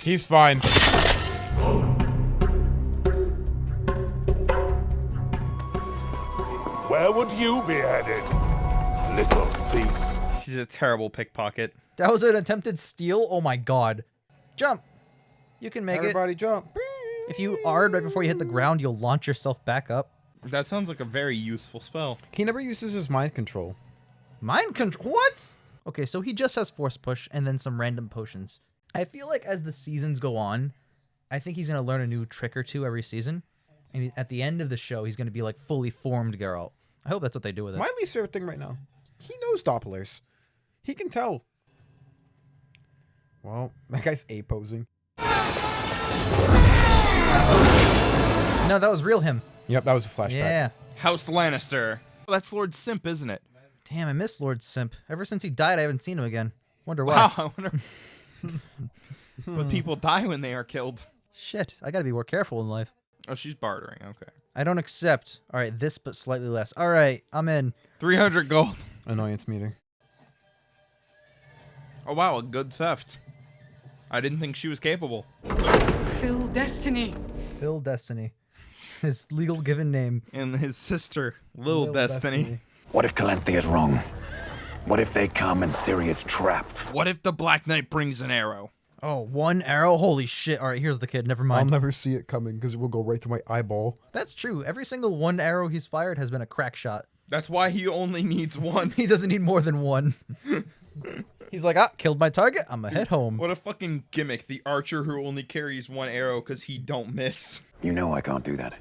He's fine. Where would you be headed, little thief? She's a terrible pickpocket. That was an attempted steal? Oh my god. Jump. You can make Everybody jump. it. If you R'd right before you hit the ground, you'll launch yourself back up. That sounds like a very useful spell. He never uses his mind control. Mind control? What? Okay, so he just has force push and then some random potions. I feel like as the seasons go on, I think he's going to learn a new trick or two every season. And at the end of the show, he's going to be like fully formed Geralt. I hope that's what they do with it. My least favorite thing right now. He knows Dopplers. He can tell. Well, that guy's A-posing. No, that was real him. Yep, that was a flashback. Yeah. House Lannister. That's Lord Simp, isn't it? Damn, I miss Lord Simp. Ever since he died, I haven't seen him again. Wonder why. Wow, I wonder. But people die when they are killed. Shit, I gotta be more careful in life. Oh, she's bartering. Okay. I don't accept. All right, this but slightly less. All right, I'm in. 300 gold. Annoyance meter. Oh, wow, a good theft. I didn't think she was capable. Phil Destiny. Phil Destiny. His legal given name. And his sister, Lil Destiny. What if Calanthe is wrong? What if they come and Ciri's trapped? What if the Black Knight brings an arrow? Oh, one arrow? Holy shit. All right, here's the kid. Never I'll mind. never see it coming because it will go right to my eyeball. That's true. Every single one arrow he's fired has been a crack shot. That's why he only needs one. He doesn't need more than one. He's like, killed my target. I'm gonna head home. What a fucking gimmick. The archer who only carries one arrow because he don't miss. You know I can't do that.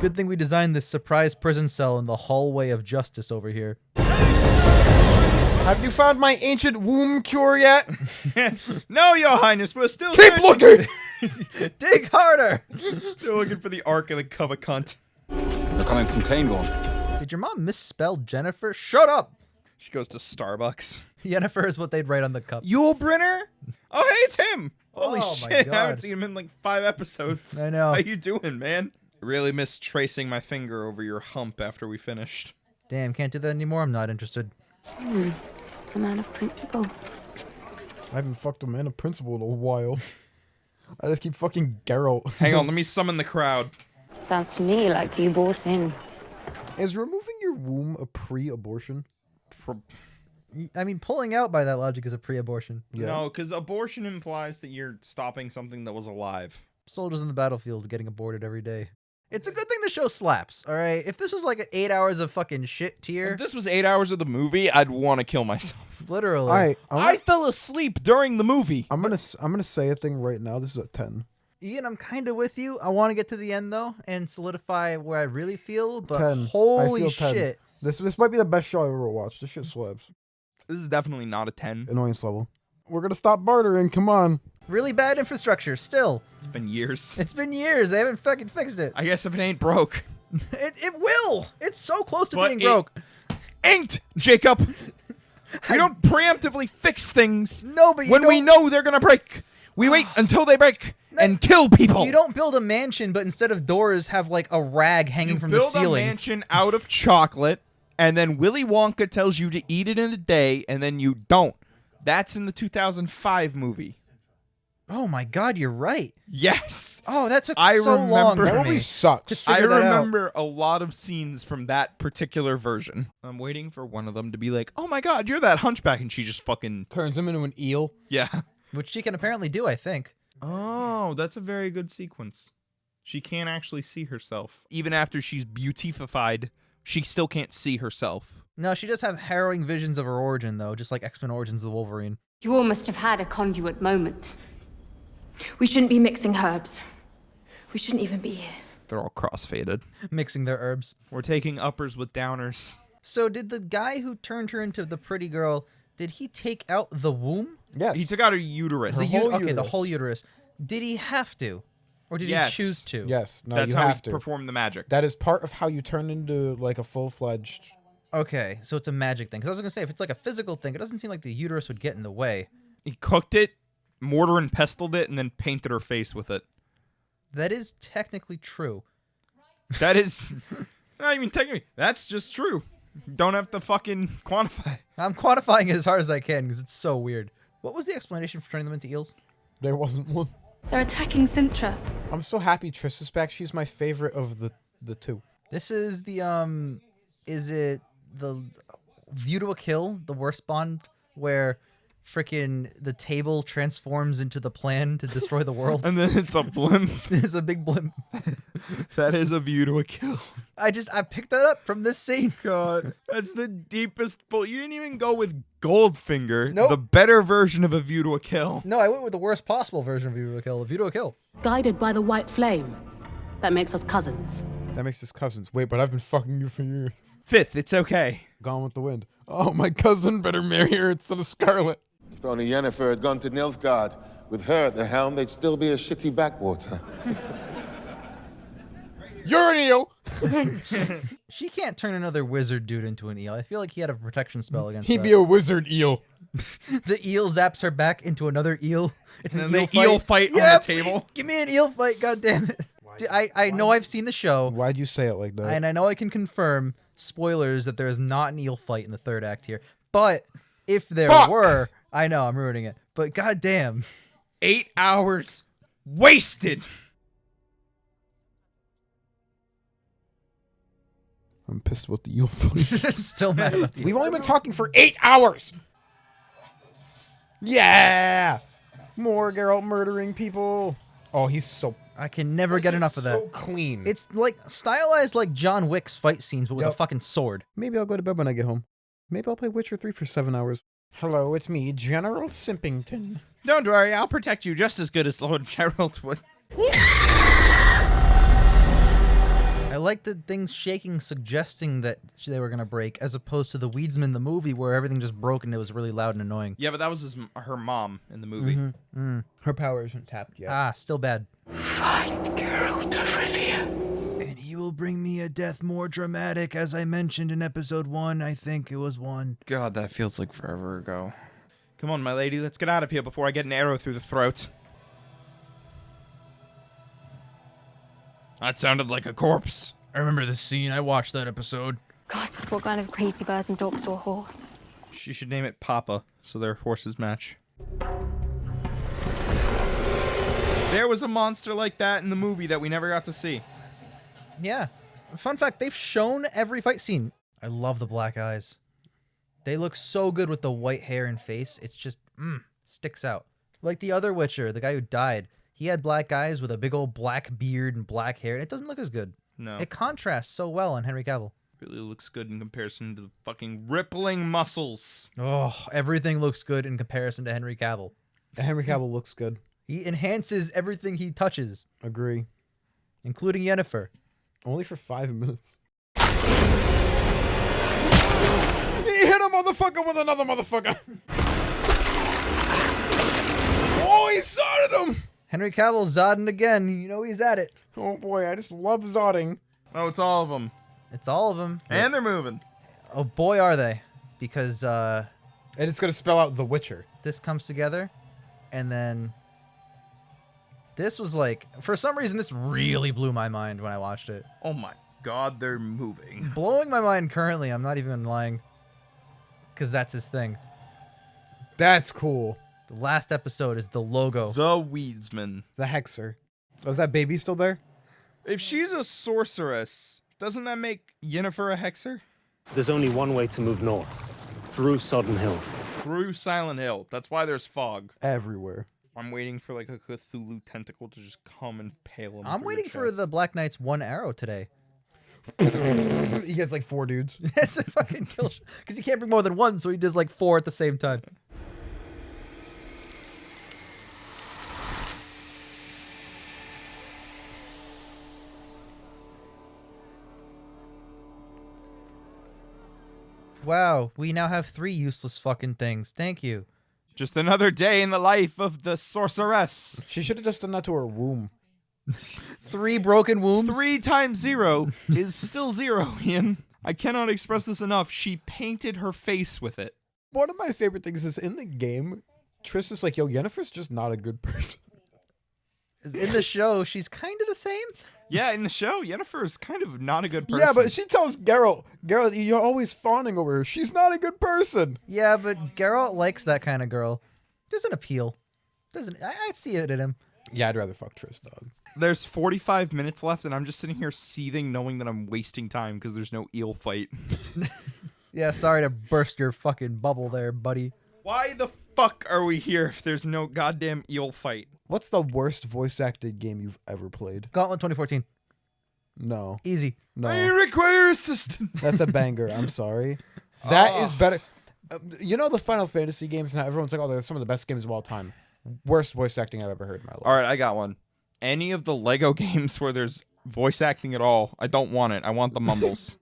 Good thing we designed this surprise prison cell in the hallway of justice over here. Have you found my ancient womb cure yet? No, Your Highness, we're still Keep searching. looking! Dig harder! Still looking for the Ark of the Cover Cunt. They're coming from Caneborn. Did your mom misspell Jennifer? Shut up! She goes to Starbucks. Jennifer is what they'd write on the cup. Yulebrenner? Oh, hey, it's him. Holy Oh, my shit, I God. haven't seen him in like 5 episodes. I know. How you doing, man? Really miss tracing my finger over your hump after we finished. Damn, can't do that anymore. I'm not interested. A man of principle. I haven't fucked a man of principle in a while. I just keep fucking Geralt. Hang on, let me summon the crowd. Sounds to me like you bought in. Is removing your womb a pre-abortion? I mean, pulling out by that logic is a pre-abortion. Yeah. No, because abortion implies that you're stopping something that was alive. Soldiers in the battlefield getting aborted every day. It's a good thing the show slaps, all right? If this was like 8 hours of fucking shit tier, If this was 8 hours of the movie, I'd want to kill myself. literally. All right, I fell asleep during the movie. I'm gonna say a thing right now. This is a 10. Ian, I'm kind of with you. I want to get to the end, though, and solidify where I really feel, but 10. holy I feel 10. shit. This might be the best show I've ever watched. This shit slaps. This is definitely not a 10. Annoyance level. We're gonna stop bartering. Come on. Really bad infrastructure, still. It's been years. It's been years. They haven't fucking fixed it. I guess if it ain't broke. It will. It's so close to But being it- broke. Ain't, Jacob. We don't preemptively fix things No, but you when we don't- know they're gonna break. We wait until they break and kill people. You don't build a mansion, but instead of doors, have like a rag hanging from the build ceiling. a mansion out of chocolate, and then Willy Wonka tells you to eat it in a day, and then you don't. That's in the 2005 movie. Oh my god, you're right. Yes. Oh, that took I so long remember- for That me. movie sucks. I figure that out. remember a lot of scenes from that particular version. I'm waiting for one of them to be like, "Oh my god, you're that hunchback," and she just fucking Turns him into an eel. yeah. Which she can apparently do, I think. Oh, that's a very good sequence. She can't actually see herself. Even after she's beautified, she still can't see herself. No, she does have harrowing visions of her origin, though, just like X-Men Origins of the Wolverine. You all must have had a conduit moment. We shouldn't be mixing herbs. We shouldn't even be here. They're all crossfaded. Mixing their herbs. We're taking uppers with downers. So did the guy who turned her into the pretty girl, did he take out the womb? Yes. He took out her uterus. Her The u- whole okay, the uterus. whole uterus. Did he have to? Or did Yes. he choose to? Yes. No, That's you how have he to. performed the magic. That is part of how you turn into like a full-fledged. Okay, so it's a magic thing. Because I was going to say, if it's like a physical thing, it doesn't seem like the uterus would get in the way. He cooked it, mortar and pestled it, and then painted her face with it. That is technically true. That is not even technically. That's just true. Don't have to fucking quantify. I'm quantifying it as hard as I can because it's so weird. What was the explanation for turning them into eels? There wasn't one. They're attacking Sintra. I'm so happy Triss is back. She's my favorite of the two. This is the is it the View to a Kill, the worst Bond, where freaking the table transforms into the plan to destroy the world? And then it's a blimp. It's a big blimp. That is A View to a Kill. I picked that up from this scene. God, that's the deepest bull. You didn't even go with Goldfinger, Nope. the better version of A View to a Kill. No, I went with the worst possible version of View to a Kill. View to a Kill. Guided by the white flame. That makes us cousins. That makes us cousins. Wait, but I've been fucking you for years. Fifth, it's okay. Gone with the Wind. Oh, my cousin better marry her instead of Scarlet. If only Yennefer had gone to Nilfgaard. With her at the helm, they'd still be a shitty backwater. You're an eel! She can't turn another wizard dude into an eel. I feel like he had a protection spell against He'd that. be a wizard eel. The eel zaps her back into another eel. It's an And eel the eel fight on the table. Give me an eel fight, god damn it. Dude, I know I've seen the show, Why'd you say it like that? and I know I can confirm, spoilers, that there is not an eel fight in the third act here. But if there were, I know, I'm ruining it. But god damn. 8 hours wasted. I'm pissed about the eel fight. Still mad about the We've only been talking for 8 hours! Yeah! More Geralt murdering people. Oh, he's so... I can never get enough of that. So clean. It's like stylized like John Wick's fight scenes, but with a fucking sword. Maybe I'll go to bed when I get home. Maybe I'll play Witcher 3 for 7 hours. Hello, it's me, General Simpington. Don't worry, I'll protect you just as good as Lord Geralt would. I like the things shaking, suggesting that they were gonna break, as opposed to the Weedsman, the movie, where everything just broke and it was really loud and annoying. Yeah, but that was her mom in the movie. Her power isn't tapped yet. Ah, still bad. Find Geralt of Rivia. And he will bring me a death more dramatic, as I mentioned in episode 1. I think it was 1. God, that feels like forever ago. Come on, my lady, let's get out of here before I get an arrow through the throat. That sounded like a corpse. I remember this scene. I watched that episode. God, what kind of crazy person talks to a horse? She should name it Papa, so their horses match. There was a monster like that in the movie that we never got to see. Yeah. Fun fact, they've shown every fight scene. I love the black eyes. They look so good with the white hair and face. It's just, sticks out. Like the other Witcher, the guy who died. He had black eyes with a big old black beard and black hair. It doesn't look as good. No. It contrasts so well on Henry Cavill. Really looks good in comparison to the fucking rippling muscles. Oh, everything looks good in comparison to Henry Cavill. Henry Cavill looks good. He enhances everything he touches, Agree. including Yennefer. Only for 5 minutes. He hit a motherfucker with another motherfucker. Oh, he sodded him. Henry Cavill zodding again. You know he's at it. Oh boy, I just love zodding. Oh, it's all of them. It's all of them. And they're moving. Oh boy, are they. Because And it's going to spell out The Witcher. this comes together, and then this was like, for some reason, this really blew my mind when I watched it. Oh my god, they're moving. Blowing my mind currently, I'm not even lying. Because that's his thing. That's cool. The last episode is the logo. The Weedsman. The Hexer. Oh, is that baby still there? If she's a sorceress, doesn't that make Yennefer a hexer? There's only one way to move north. Through Sodden Hill. Through Silent Hill. That's why there's fog. Everywhere. I'm waiting for like a Cthulhu tentacle to just come and pale him. I'm through waiting the for chest. the Black Knight's one arrow today. He gets like 4 dudes. It's a fucking kill shot. Because he can't bring more than one, so he does like 4 at the same time. Wow, we now have 3 useless fucking things. Thank you. Just another day in the life of the sorceress. She should have just done that to her womb. 3 broken wombs. 3 times 0 is still 0, Ian. I cannot express this enough. She painted her face with it. One of my favorite things is in the game, Triss is like, yo, Yennefer's just not a good person. In the show, she's kind of the same. Yeah, in the show, Yennefer is kind of not a good person. Yeah, but she tells Geralt, you're always fawning over her. She's not a good person. Yeah, but Geralt likes that kind of girl. Doesn't appeal. Doesn't I see it in him. Yeah, I'd rather fuck Triss, dog. There's 45 minutes left, and I'm just sitting here seething, knowing that I'm wasting time because there's no eel fight. Yeah, sorry to burst your fucking bubble there, buddy. Why the fuck are we here if there's no goddamn eel fight? What's the worst voice acted game you've ever played? Gauntlet 2014. No. Easy. No. I require assistance. That's a banger. I'm sorry. That is better. You know the Final Fantasy games now? Everyone's like, oh, they're some of the best games of all time. Worst voice acting I've ever heard in my life. All right, I got one. Any of the Lego games where there's voice acting at all, I don't want it. I want the mumbles.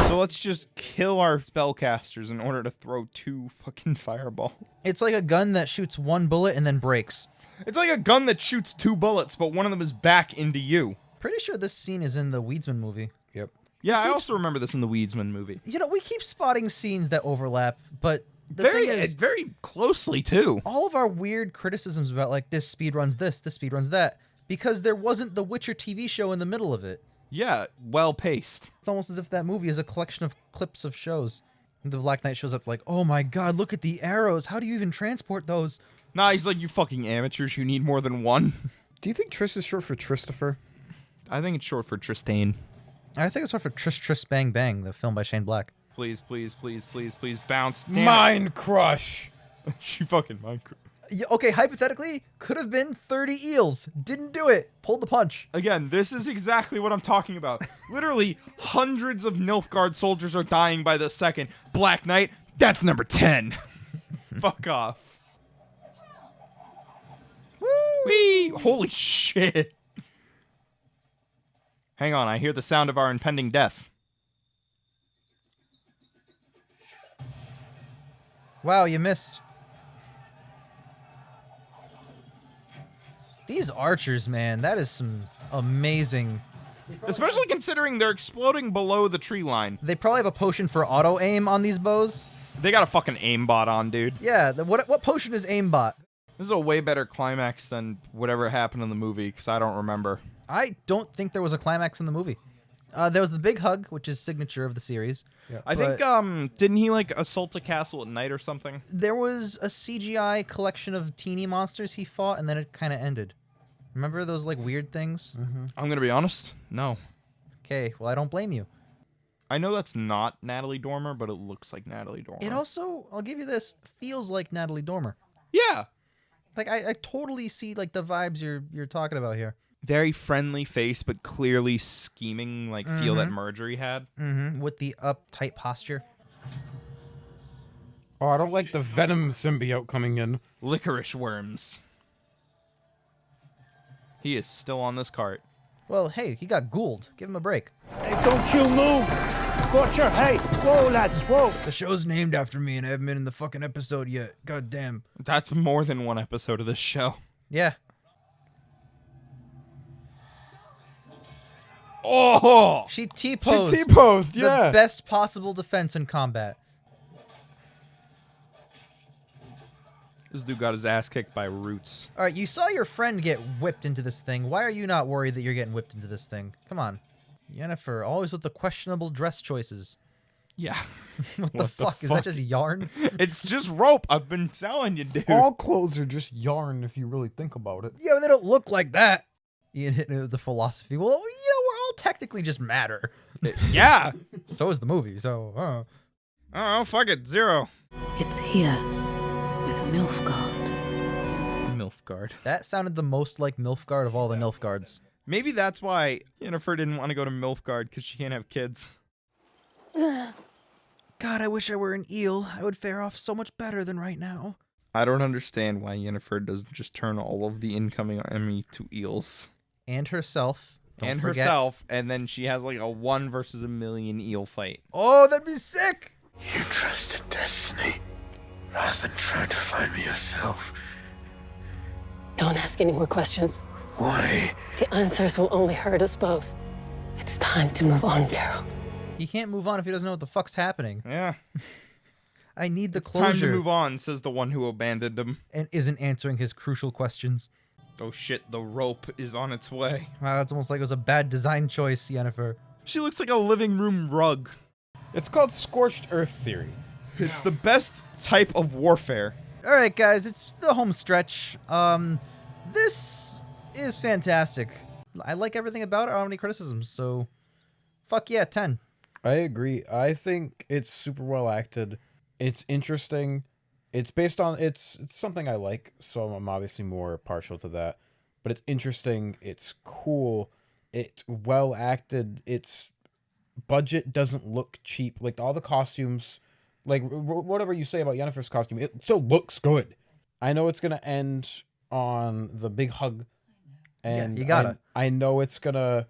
So let's just kill our spellcasters in order to throw 2 fucking fireball. It's like a gun that shoots 1 bullet and then breaks. It's like a gun that shoots 2 bullets, but one of them is back into you. Pretty sure this scene is in the Weedsman movie. Yep. Yeah, I also remember this in the Weedsman movie. You know, we keep spotting scenes that overlap, but the thing is, very closely too. all of our weird criticisms about like this speed runs this speed runs that, because there wasn't the Witcher TV show in the middle of it. Yeah, well paced. It's almost as if that movie is a collection of clips of shows. And the Black Knight shows up like, oh my god, look at the arrows. How do you even transport those? Nah, he's like, you fucking amateurs, you need more than one. Do you think Triss is short for Christopher? I think it's short for Tristain. I think it's sort of Triss Bang Bang, the film by Shane Black. Please, please, please, please, please, bounce. Damn Mind Crush! she fucking mind crush. Yeah, okay, hypothetically, could have been 30 eels. Didn't do it. Pulled the punch. Again, this is exactly what I'm talking about. Literally, hundreds of Nilfgaard soldiers are dying by the second. Black Knight, that's number 10. Fuck off. Whee! Holy shit. Hang on, I hear the sound of our impending death. Wow, you missed. These archers, man, that is some amazing... Especially considering they're exploding below the tree line. They probably have a potion for auto-aim on these bows. They got a fucking aimbot on, dude. Yeah, what potion is aimbot? This is a way better climax than whatever happened in the movie, because I don't remember. I don't think there was a climax in the movie. There was the big hug, which is signature of the series. Yeah. I think, didn't he, like, assault a castle at night or something? There was a CGI collection of teeny monsters he fought, and then it kind of ended. Remember those, like, weird things? Mm-hmm. I'm gonna be honest, no. Okay, well, I don't blame you. I know that's not Natalie Dormer, but it looks like Natalie Dormer. It also, I'll give you this, feels like Natalie Dormer. Yeah. Like, I totally see, like, the vibes you're talking about here. Very friendly face, but clearly scheming, like, feel that Marjorie had. Mm-hmm, with the uptight posture. Oh, I don't like the Venom symbiote coming in. Licorice worms. He is still on this cart. Well, hey, he got ghouled. Give him a break. Hey, don't you move! Butcher, hey! Whoa, lads, whoa! The show's named after me, and I haven't been in the fucking episode yet. God damn. That's more than one episode of this show. Yeah. Oh! She T-posed. She T-posed, yeah. The best possible defense in combat. This dude got his ass kicked by roots. All right, you saw your friend get whipped into this thing. Why are you not worried that you're getting whipped into this thing? Come on. Yennefer, always with the questionable dress choices. Yeah. What the fuck? Is that just yarn? It's just rope. I've been telling you, dude. All clothes are just yarn if you really think about it. Yeah, but they don't look like that. Ian hit the philosophy. Well, you know, we're all technically just matter. Yeah. So is the movie, so... Oh, fuck it. 0. It's here with Nilfgaard. Nilfgaard. That sounded the most like Nilfgaard of all the Nilfgaards. Maybe that's why Yennefer didn't want to go to Nilfgaard, because she can't have kids. God, I wish I were an eel. I would fare off so much better than right now. I don't understand why Yennefer doesn't just turn all of the incoming enemy to eels. And herself. Don't forget. And then she has like a 1 versus a million eel fight. Oh, that'd be sick! You trusted destiny rather than trying to find me yourself. Don't ask any more questions. Why? The answers will only hurt us both. It's time to move on, Geralt. He can't move on if he doesn't know what the fuck's happening. Yeah. I need the Time to closure. move on, says the one who abandoned him. And isn't answering his crucial questions. Oh shit, the rope is on its way. Wow, it's almost like it was a bad design choice, Yennefer. She looks like a living room rug. It's called Scorched Earth Theory. It's the best type of warfare. All right, guys, it's the home stretch. This is fantastic. I like everything about it. I don't have any criticisms, so fuck yeah, 10. I agree. I think it's super well acted. It's interesting. It's based on it's something I like, so I'm obviously more partial to that. But it's interesting. It's cool. It's well acted. Its budget doesn't look cheap. Like all the costumes, like whatever you say about Yennefer's costume, it still looks good. I know it's gonna end on the big hug, and yeah, you gotta. I know it's gonna.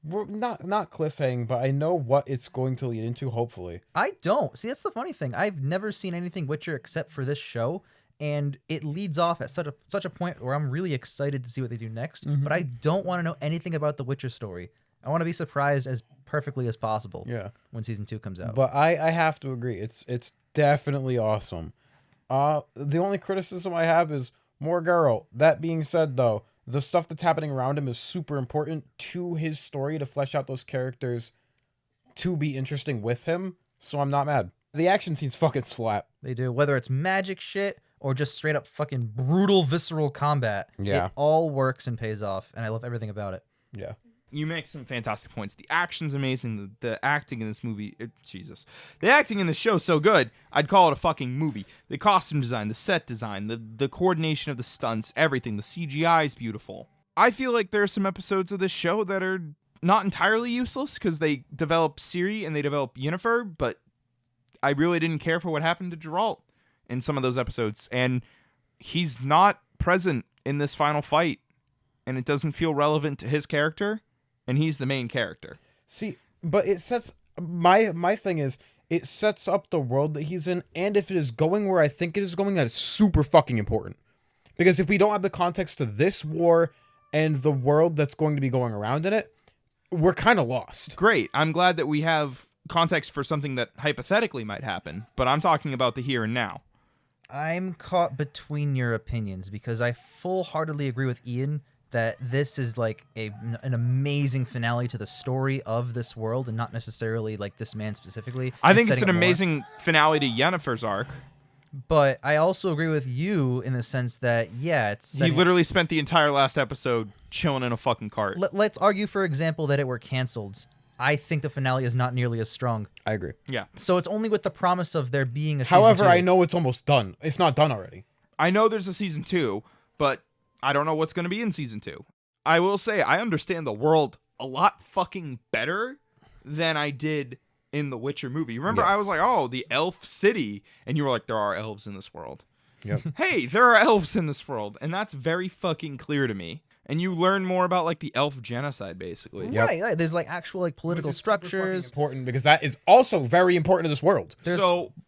Not cliffhang, but I know what it's going to lead into, hopefully. I don't. See, that's the funny thing. I've never seen anything Witcher except for this show, and it leads off at such a point where I'm really excited to see what they do next, but I don't want to know anything about the Witcher story. I want to be surprised as perfectly as possible when season 2 comes out. But I have to agree. It's definitely awesome. The only criticism I have is more Geralt. That being said, though, the stuff that's happening around him is super important to his story to flesh out those characters to be interesting with him, so I'm not mad. The action scenes fucking slap. They do. Whether it's magic shit or just straight up fucking brutal, visceral combat, it all works and pays off, and I love everything about it. Yeah. You make some fantastic points. The action's amazing. The acting in this movie, Jesus. The acting in this show's so good, I'd call it a fucking movie. The costume design, the set design, the coordination of the stunts, everything. The CGI is beautiful. I feel like there are some episodes of this show that are not entirely useless because they develop Ciri and they develop Yennefer, but I really didn't care for what happened to Geralt in some of those episodes. And he's not present in this final fight, and it doesn't feel relevant to his character. And he's the main character. See, but it sets my thing is it sets up the world that he's in, and if it is going where I think it is going, that is super fucking important. Because if we don't have the context to this war and the world that's going to be going around in it, we're kind of lost. Great. I'm glad that we have context for something that hypothetically might happen, but I'm talking about the here and now. I'm caught between your opinions because I full-heartedly agree with Ian that this is like an amazing finale to the story of this world and not necessarily like this man specifically. I think it's an amazing finale to Yennefer's arc. But I also agree with you in the sense that, he literally spent the entire last episode chilling in a fucking cart. Let's argue, for example, that it were canceled. I think the finale is not nearly as strong. I agree. Yeah. So it's only with the promise of there being a season 2. However, I know it's almost done. It's not done already. I know there's a season 2, but I don't know what's going to be in season 2. I will say I understand the world a lot fucking better than I did in the Witcher movie. Remember, I was like, oh, the elf city. And you were like, there are elves in this world. Yep. Hey, there are elves in this world. And that's very fucking clear to me. And you learn more about like the elf genocide, basically. Yep. Right. There's like actual like political structures. Important because that is also very important to this world. There's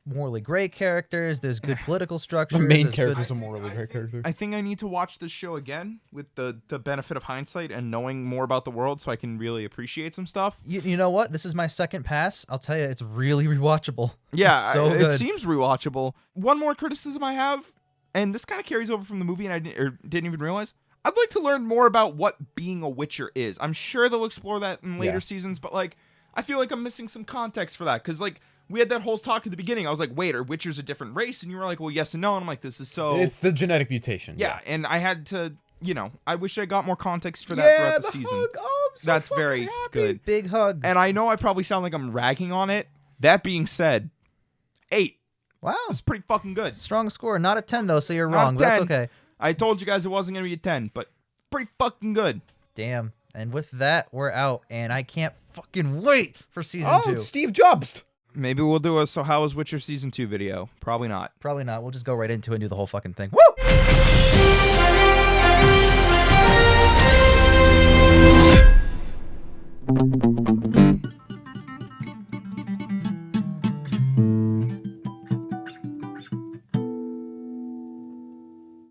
morally gray characters. There's good political structures. The main character's a morally gray character. I think I need to watch this show again with the benefit of hindsight and knowing more about the world so I can really appreciate some stuff. You know what? This is my second pass. I'll tell you, it's really rewatchable. Yeah, it's so good. It seems rewatchable. One more criticism I have, and this kind of carries over from the movie and I didn't even realize. I'd like to learn more about what being a Witcher is. I'm sure they'll explore that in later seasons, but like, I feel like I'm missing some context for that. Because like, we had that whole talk at the beginning. I was like, wait, are Witchers a different race? And you were like, well, yes and no. And I'm like, this is so... It's the genetic mutation. Yeah, and I had to, I wish I got more context for that throughout the season. Hug. Oh, I'm so That's very happy. good. Big hug. And I know I probably sound like I'm ragging on it. That being said, 8. Wow. It's pretty fucking good. Strong score. Not a 10, though, so you're Not wrong. But that's 10. okay. I told you guys it wasn't going to be a 10, but pretty fucking good. Damn. And with that, we're out, and I can't fucking wait for season 2. It's Steve Jobs. Maybe we'll do a So How Was Witcher Season 2 video. Probably not. Probably not. We'll just go right into it and do the whole fucking thing. Woo!